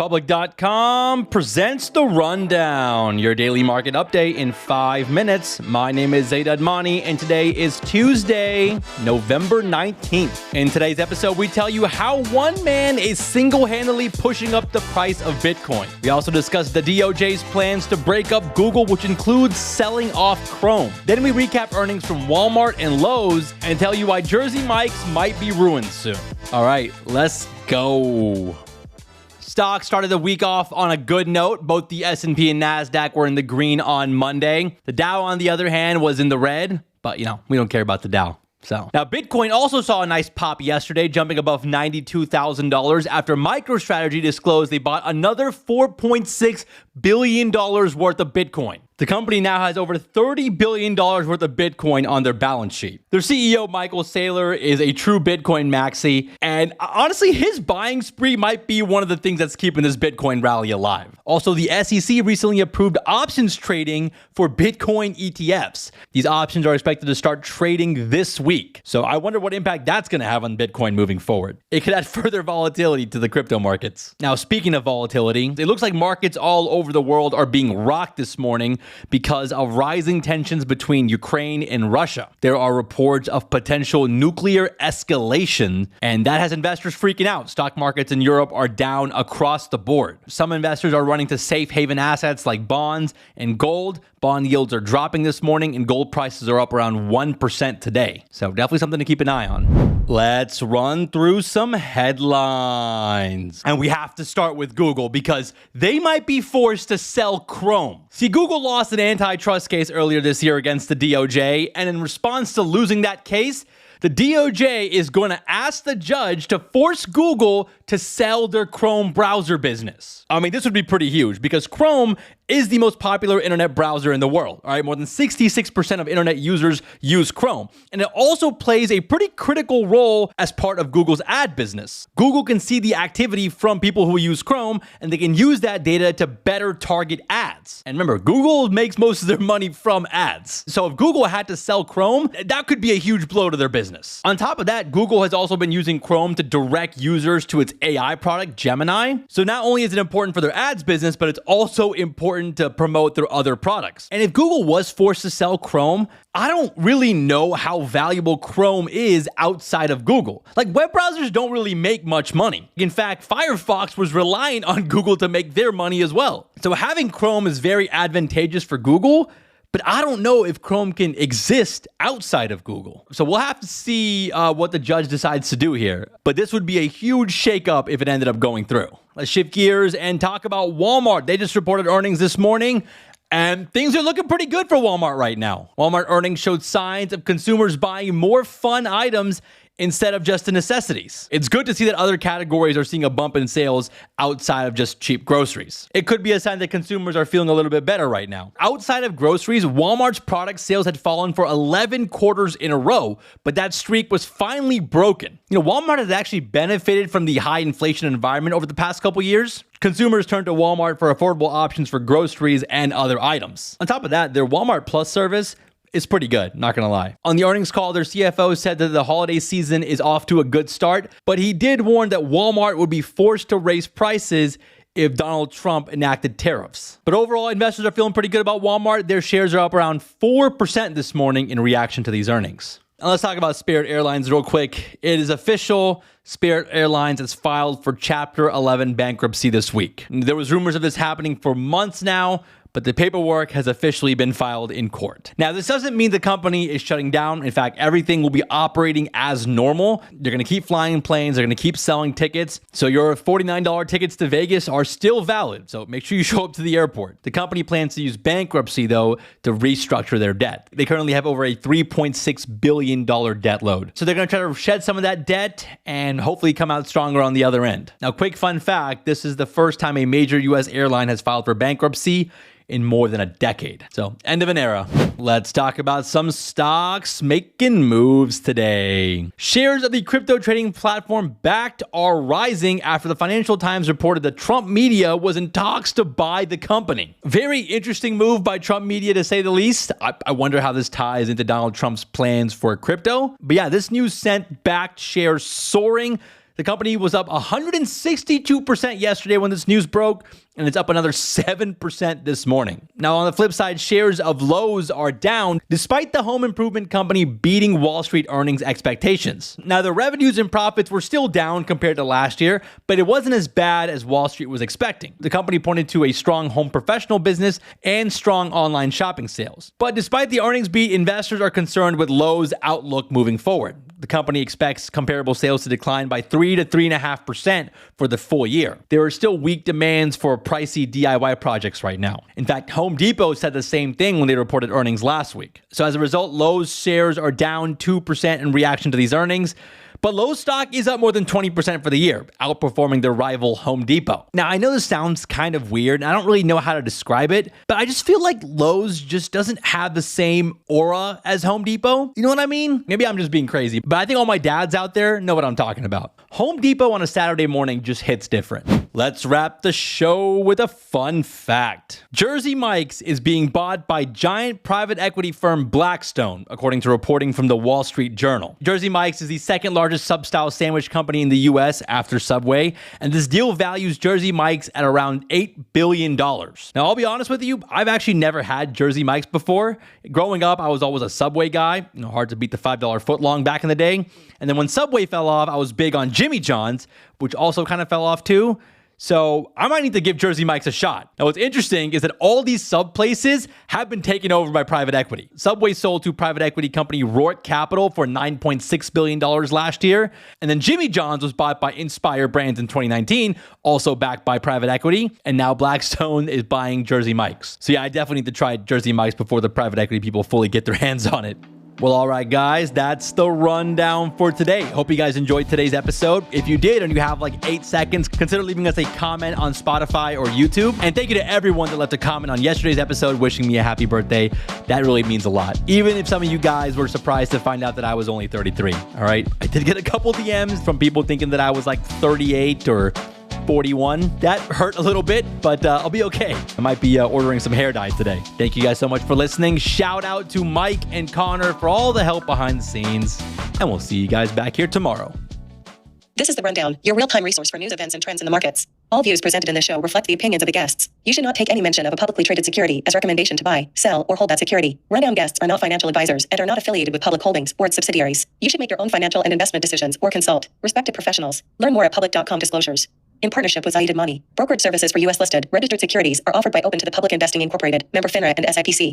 ThePublic.com presents The Rundown, your daily market update in 5 minutes. My name is Zaid Admani, and today is Tuesday, November 19th. In today's episode, we tell you how one man is single-handedly pushing up the price of Bitcoin. We also discuss the DOJ's plans to break up Google, which includes selling off Chrome. Then we recap earnings from Walmart and Lowe's and tell you why Jersey Mike's might be ruined soon. All right, let's go. Stocks started the week off on a good note. Both the S&P and NASDAQ were in the green on Monday. The Dow, on the other hand, was in the red, but we don't care about the Dow. Now, Bitcoin also saw a nice pop yesterday, jumping above $92,000 after MicroStrategy disclosed they bought another $4.6 billion worth of Bitcoin. The company now has over $30 billion worth of Bitcoin on their balance sheet. Their CEO, Michael Saylor, is a true Bitcoin maxi, and honestly, his buying spree might be one of the things that's keeping this Bitcoin rally alive. Also, the SEC recently approved options trading for Bitcoin ETFs. These options are expected to start trading this week, so I wonder what impact that's going to have on Bitcoin moving forward. It could add further volatility to the crypto markets. Now, speaking of volatility, it looks like markets all over the world are being rocked this morning because of rising tensions between Ukraine and Russia. There are reports of potential nuclear escalation, and that has investors freaking out. Stock markets in Europe are down across the board. Some investors are running to safe haven assets like bonds and gold. Bond yields are dropping this morning, and gold prices are up around 1% today. So definitely something to keep an eye on. Let's run through some headlines. And we have to start with Google because they might be forced to sell Chrome. See, Google lost an antitrust case earlier this year against the DOJ, and in response to losing that case, the DOJ is going to ask the judge to force Google to sell their Chrome browser business. I mean, this would be pretty huge because Chrome is the most popular internet browser in the world. All right, more than 66% of internet users use Chrome. And it also plays a pretty critical role as part of Google's ad business. Google can see the activity from people who use Chrome, and they can use that data to better target ads. And remember, Google makes most of their money from ads. So if Google had to sell Chrome, that could be a huge blow to their business. On top of that, Google has also been using Chrome to direct users to its AI product, Gemini. So not only is it important for their ads business, but it's also important to promote their other products. And if Google was forced to sell Chrome, I don't really know how valuable Chrome is outside of Google. Like, web browsers don't really make much money. In fact, Firefox was relying on Google to make their money as well. So having Chrome is very advantageous for Google, but I don't know if Chrome can exist outside of Google. So we'll have to see what the judge decides to do here. But this would be a huge shakeup if it ended up going through. Let's shift gears and talk about Walmart. They just reported earnings this morning, and things are looking pretty good for Walmart right now. Walmart earnings showed signs of consumers buying more fun items instead of just the necessities. It's good to see that other categories are seeing a bump in sales outside of just cheap groceries. It could be a sign that consumers are feeling a little bit better right now. Outside of groceries, Walmart's product sales had fallen for 11 quarters in a row, but that streak was finally broken. Walmart has actually benefited from the high inflation environment over the past couple years. Consumers turn to Walmart for affordable options for groceries and other items. On top of that, their Walmart Plus service is pretty good, not gonna lie. On the earnings call, their CFO said that the holiday season is off to a good start, but he did warn that Walmart would be forced to raise prices if Donald Trump enacted tariffs. But overall, investors are feeling pretty good about Walmart. Their shares are up around 4% this morning in reaction to these earnings. Now let's talk about Spirit Airlines real quick. It is official. Spirit Airlines has filed for Chapter 11 bankruptcy this week. There was rumors of this happening for months now, but the paperwork has officially been filed in court. Now, this doesn't mean the company is shutting down. In fact, everything will be operating as normal. They're going to keep flying planes. They're going to keep selling tickets. So your $49 tickets to Vegas are still valid. So make sure you show up to the airport. The company plans to use bankruptcy, though, to restructure their debt. They currently have over a $3.6 billion debt load. So they're going to try to shed some of that debt and hopefully come out stronger on the other end. Now, quick fun fact, this is the first time a major U.S. airline has filed for bankruptcy in more than a decade. So, end of an era. Let's talk about some stocks making moves today. Shares of the crypto trading platform Bakkt are rising after the Financial Times reported that Trump Media was in talks to buy the company. Very interesting move by Trump Media, to say the least. I wonder how this ties into Donald Trump's plans for crypto. But yeah, this news sent Bakkt shares soaring. The company was up 162% yesterday when this news broke, and it's up another 7% this morning. Now, on the flip side, shares of Lowe's are down despite the home improvement company beating Wall Street earnings expectations. Now, the revenues and profits were still down compared to last year, but it wasn't as bad as Wall Street was expecting. The company pointed to a strong home professional business and strong online shopping sales. But despite the earnings beat, investors are concerned with Lowe's outlook moving forward. The company expects comparable sales to decline by 3 to 3.5% for the full year. There are still weak demands for pricey DIY projects right now. In fact, Home Depot said the same thing when they reported earnings last week. So as a result, Lowe's shares are down 2% in reaction to these earnings. But Lowe's stock is up more than 20% for the year, outperforming their rival Home Depot. Now, I know this sounds kind of weird, and I don't really know how to describe it, but I just feel like Lowe's just doesn't have the same aura as Home Depot. You know what I mean? Maybe I'm just being crazy, but I think all my dads out there know what I'm talking about. Home Depot on a Saturday morning just hits different. Let's wrap the show with a fun fact. Jersey Mike's is being bought by giant private equity firm Blackstone, according to reporting from the Wall Street Journal. Jersey Mike's is the second largest sub-style sandwich company in the U.S. after Subway, and this deal values Jersey Mike's at around $8 billion. Now, I'll be honest with you, I've actually never had Jersey Mike's before. Growing up, I was always a Subway guy. Hard to beat the $5 footlong back in the day. And then when Subway fell off, I was big on Jimmy John's, which also kind of fell off too. So I might need to give Jersey Mike's a shot. Now, what's interesting is that all these sub places have been taken over by private equity. Subway sold to private equity company Roark Capital for $9.6 billion last year. And then Jimmy John's was bought by Inspire Brands in 2019, also backed by private equity. And now Blackstone is buying Jersey Mike's. So yeah, I definitely need to try Jersey Mike's before the private equity people fully get their hands on it. Well, all right, guys, that's the rundown for today. Hope you guys enjoyed today's episode. If you did and you have like 8 seconds, consider leaving us a comment on Spotify or YouTube. And thank you to everyone that left a comment on yesterday's episode wishing me a happy birthday. That really means a lot. Even if some of you guys were surprised to find out that I was only 33, all right? I did get a couple DMs from people thinking that I was like 38 or 41. That hurt a little bit, but I'll be okay. I might be ordering some hair dye today. Thank you guys so much for listening. Shout out to Mike and Connor for all the help behind the scenes, and we'll see you guys back here tomorrow. This is The Rundown, your real-time resource for news, events, and trends in the markets. All views presented in this show reflect the opinions of the guests. You should not take any mention of a publicly traded security as recommendation to buy, sell, or hold that security. Rundown guests are not financial advisors and are not affiliated with Public Holdings or its subsidiaries. You should make your own financial and investment decisions or consult respected professionals. Learn more at public.com disclosures. In partnership with Zaid Money, brokerage services for U.S. listed, registered securities are offered by Open to the Public Investing Incorporated, member FINRA and SIPC.